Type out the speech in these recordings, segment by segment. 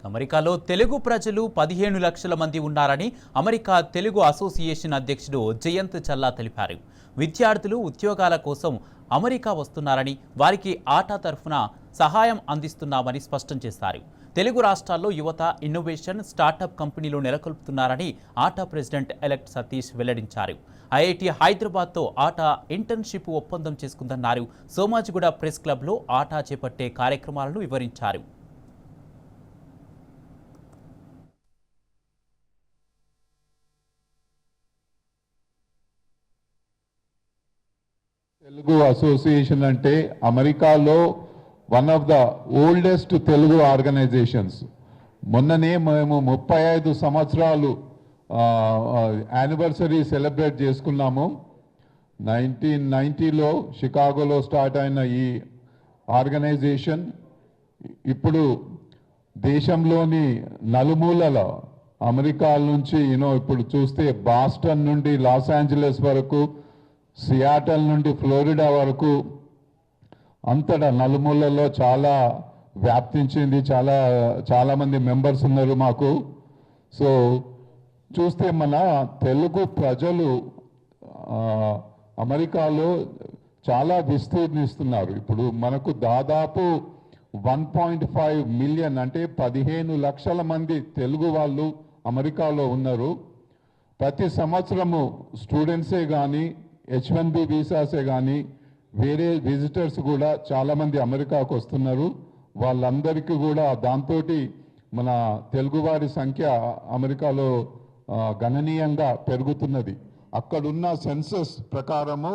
అమెరికాలో తెలుగు ప్రజలు 15 లక్షల మంది ఉన్నారని అమెరికా తెలుగు అసోసియేషన్ అధ్యక్షుడు జయంత్ చల్లా తెలిపారు. విద్యార్థులు ఉద్యోగాల కోసం అమెరికా వస్తున్నారని, వారికి ఆటా తరఫున సహాయం అందిస్తున్నామని స్పష్టం చేశారు. తెలుగు రాష్ట్రాల్లో యువత ఇన్నోవేషన్ స్టార్టప్ కంపెనీలు నెలకొల్పుతున్నారని ఆటా ప్రెసిడెంట్ ఎలెక్ట్ సతీష్ వెల్లడించారు. ఐఐటి హైదరాబాద్తో ఆటా ఇంటర్న్షిప్ ఒప్పందం చేసుకుందన్నారు. సోమాజిగూడ ప్రెస్ క్లబ్లో ఆటా చేపట్టే కార్యక్రమాలను వివరించారు. తెలుగు అసోసియేషన్ అంటే అమెరికాలో one of the oldest Telugu organisations. మొన్ననే మేము 35 సంవత్సరాలు యానివర్సరీ సెలబ్రేట్ చేసుకున్నాము. 1990లో షికాగోలో స్టార్ట్ అయిన ఈ ఆర్గనైజేషన్ ఇప్పుడు దేశంలోని నలుమూలల అమెరికా నుంచి ఇప్పుడు చూస్తే బాస్టన్ నుండి లాస్ ఏంజలస్ వరకు, సియాటల్ నుండి ఫ్లోరిడా వరకు అంతటా నలుమూలలో చాలా వ్యాప్తించింది. చాలా మంది మెంబర్స్ ఉన్నారు మాకు. సో చూస్తే మన తెలుగు ప్రజలు అమెరికాలో చాలా విస్తీర్ణిస్తున్నారు. ఇప్పుడు మనకు దాదాపు 1.5 మిలియన్ అంటే 15 లక్షల మంది తెలుగు వాళ్ళు అమెరికాలో ఉన్నారు. ప్రతి సంవత్సరము స్టూడెంట్సే కానీ, H1B వీసాసే కానీ, వేరే విజిటర్స్ కూడా చాలామంది అమెరికాకు వస్తున్నారు. వాళ్ళందరికీ కూడా దాంతో మన తెలుగువారి సంఖ్య అమెరికాలో గణనీయంగా పెరుగుతున్నది. అక్కడున్న సెన్సస్ ప్రకారము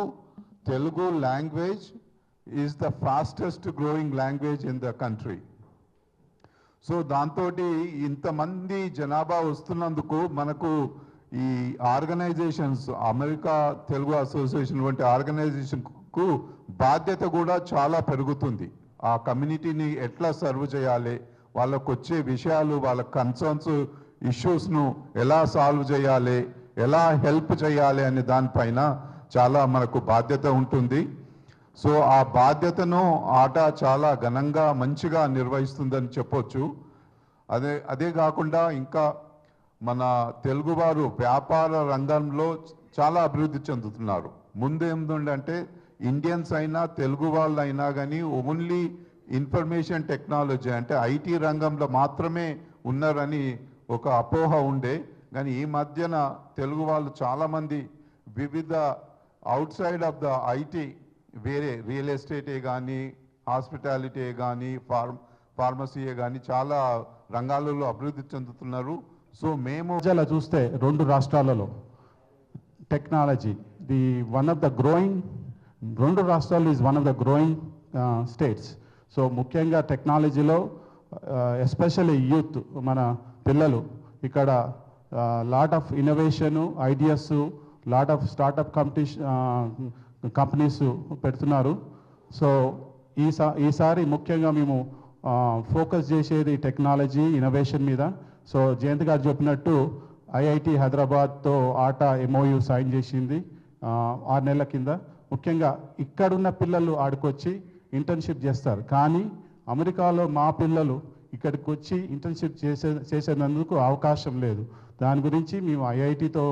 Telugu language is the fastest growing language in the country. So దాంతో ఇంతమంది జనాభా వస్తున్నందుకు మనకు ఈ ఆర్గనైజేషన్స్, అమెరికా తెలుగు అసోసియేషన్ వంటి ఆర్గనైజేషన్కు బాధ్యత కూడా చాలా పెరుగుతుంది. ఆ కమ్యూనిటీని ఎట్లా సర్వ్ చేయాలి, వాళ్ళకు వచ్చే విషయాలు, వాళ్ళ కన్సర్న్స్, ఇష్యూస్ను ఎలా సాల్వ్ చేయాలి, ఎలా హెల్ప్ చేయాలి అనే దానిపైన చాలా మనకు బాధ్యత ఉంటుంది. సో ఆ బాధ్యతను ఆటా చాలా ఘనంగా మంచిగా నిర్వహిస్తుందని చెప్పొచ్చు. అదే కాకుండా ఇంకా మన తెలుగువారు వ్యాపార రంగంలో చాలా అభివృద్ధి చెందుతున్నారు. ముందేందంటే ఇండియన్స్ అయినా తెలుగు వాళ్ళు అయినా కానీ ఓన్లీ ఇన్ఫర్మేషన్ టెక్నాలజీ అంటే ఐటీ రంగంలో మాత్రమే ఉన్నారని ఒక అపోహ ఉండే. కానీ ఈ మధ్యన తెలుగు వాళ్ళు చాలామంది వివిధ out side of the IT, వేరే రియల్ ఎస్టేటే కానీ, హాస్పిటాలిటీ కానీ, ఫార్మసీయే కానీ చాలా రంగాలలో అభివృద్ధి చెందుతున్నారు. సో మేము చూస్తే రెండు రాష్ట్రాలలో టెక్నాలజీ రెండు రాష్ట్రాలు is one of the growing states. So ముఖ్యంగా టెక్నాలజీలో ఎస్పెషల్లీ యూత్, మన పిల్లలు ఇక్కడ lot of innovation, ideas, lot of startup companies పెడుతున్నారు. సో ఈసారి ముఖ్యంగా మేము ఫోకస్ చేసేది టెక్నాలజీ ఇన్నోవేషన్ మీద. సో జయంత్ గారు చెప్పినట్టు ఐఐటి హైదరాబాద్తో ఆటా MOU సైన్ చేసింది 6 నెలల కింద. ముఖ్యంగా ఇక్కడున్న పిల్లలు ఆడికొచ్చి ఇంటర్న్షిప్ చేస్తారు, కానీ అమెరికాలో మా పిల్లలు ఇక్కడికి వచ్చి ఇంటర్న్షిప్ చేసేందుకు అవకాశం లేదు. దాని గురించి మేము ఐఐటితో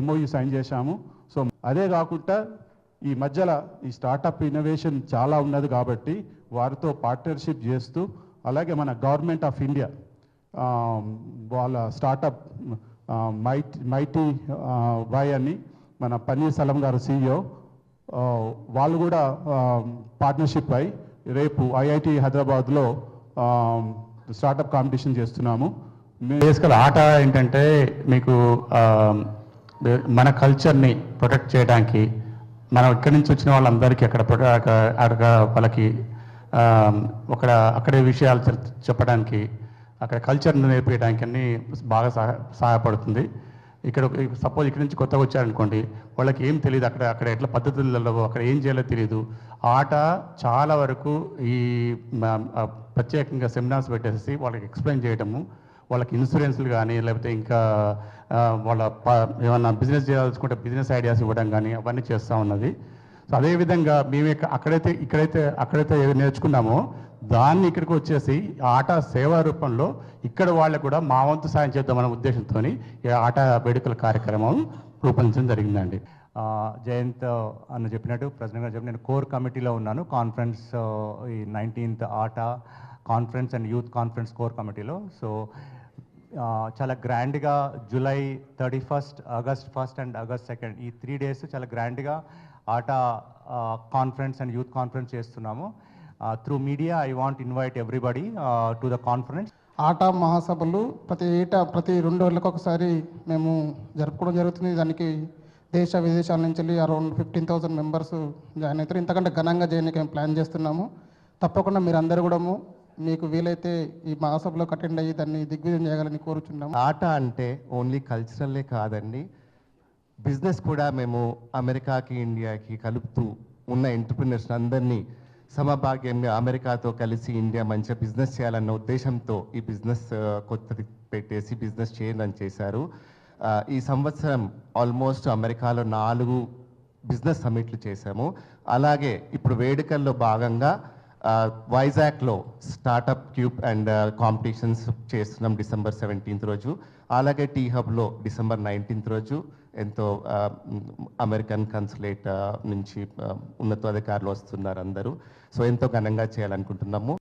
MOU సైన్ చేశాము. సో అదే కాకుండా ఈ మధ్యలో ఈ స్టార్టప్ ఇన్నోవేషన్ చాలా ఉన్నది కాబట్టి వారితో పార్ట్నర్షిప్ చేస్తూ, అలాగే మన గవర్నమెంట్ ఆఫ్ ఇండియా వాళ్ళ స్టార్టప్ మైటీ బాయ్ అని మన పన్నీర్సెల్వం గారు CEO, వాళ్ళు కూడా పార్ట్నర్షిప్ అయి రేపు ఐఐటి హైదరాబాద్లో స్టార్టప్ కాంపిటీషన్ చేస్తున్నాము. బేసికల్ ఆట ఏంటంటే మీకు మన కల్చర్ని ప్రొటెక్ట్ చేయడానికి, మనం ఇక్కడి నుంచి వచ్చిన వాళ్ళందరికీ అక్కడ వాళ్ళకి అక్కడే విషయాలు చెప్పడానికి, అక్కడ కల్చర్ని నేర్పించడానికి అన్నీ బాగా సహాయపడుతుంది. ఇక్కడ సపోజ్ ఇక్కడి నుంచి కొత్తగా వచ్చారనుకోండి, వాళ్ళకి ఏం తెలియదు, అక్కడ ఎట్లా పద్ధతులలో అక్కడ ఏం చేయాలో తెలియదు. ఆట చాలా వరకు ఈ ప్రత్యేకంగా సెమినార్స్ పెట్టేసి వాళ్ళకి ఎక్స్ప్లెయిన్ చేయడము, వాళ్ళకి ఇన్సూరెన్స్లు కానీ, లేకపోతే ఇంకా వాళ్ళ ఏమన్నా బిజినెస్ చేయాల్సుకుంటే బిజినెస్ ఐడియాస్ ఇవ్వడం కానీ అవన్నీ చేస్తూ ఉన్నది. సో అదేవిధంగా మేము అక్కడైతే ఏది నేర్చుకున్నామో దాన్ని ఇక్కడికి వచ్చేసి ఆట సేవా రూపంలో ఇక్కడ వాళ్ళకు కూడా మా వంతు సాయం చేద్దామనే ఉద్దేశంతో ఈ ఆట వేడుకల కార్యక్రమం రూపొందించడం జరిగిందండి. జయంత్ అన్న చెప్పినట్టు ప్రెసిడెంట్ గారు చెప్పిన నేను కోర్ కమిటీలో ఉన్నాను కాన్ఫరెన్స్ ఈ 19th ఆట conference and youth conference core కమిటీలో. సో చాలా గ్రాండ్గా July 31st, August 1st and August 2nd ఈ 3 days చాలా గ్రాండ్గా ఆట కాన్ఫరెన్స్ అండ్ యూత్ కాన్ఫరెన్స్ చేస్తున్నాము. Through media I want invite everybody to the conference. ఆట మహాసభలు ప్రతి 2 రోజులకు ఒకసారి మేము జరుపుకోవడం జరుగుతుంది. దానికి దేశ విదేశాల నుంచి వెళ్ళి అరౌండ్ 15,000 మెంబర్స్ జాయిన్ అవుతారు. ఇంతకంటే ఘనంగా చేయడానికి మేము ప్లాన్ చేస్తున్నాము. తప్పకుండా మీరు అందరూ కూడా మీకు వీలైతే ఈ మహాసభలోకి అటెండ్ అయ్యి దాన్ని దిగ్విజయం చేయగలని కోరుచున్నాము. ఆట అంటే ఓన్లీ కల్చరల్లే కాదండి, బిజినెస్ కూడా మేము అమెరికాకి ఇండియాకి కలుపుతూ ఉన్న ఎంటర్ప్రినర్స్ అందరినీ సమభాగ్యంగా అమెరికాతో కలిసి ఇండియా మంచిగా బిజినెస్ చేయాలన్న ఉద్దేశంతో ఈ బిజినెస్ కొత్తది పెట్టేసి బిజినెస్ చేయాలని చేశారు. ఈ సంవత్సరం ఆల్మోస్ట్ అమెరికాలో 4 బిజినెస్ సమ్మిట్లు చేశాము. అలాగే ఇప్పుడు వేడుకల్లో భాగంగా వైజాగ్లో స్టార్టప్ క్యూబ్ అండ్ కాంపిటీషన్స్ చేస్తున్నాం December 17th రోజు. అలాగే టీ హబ్లో December 19th రోజు ఎంతో అమెరికన్ కన్సులేట్ నుంచి ఉన్నతాధికారులు వస్తున్నారు అందరూ. సో ఎంతో ఘనంగా చేయాలనుకుంటున్నాము.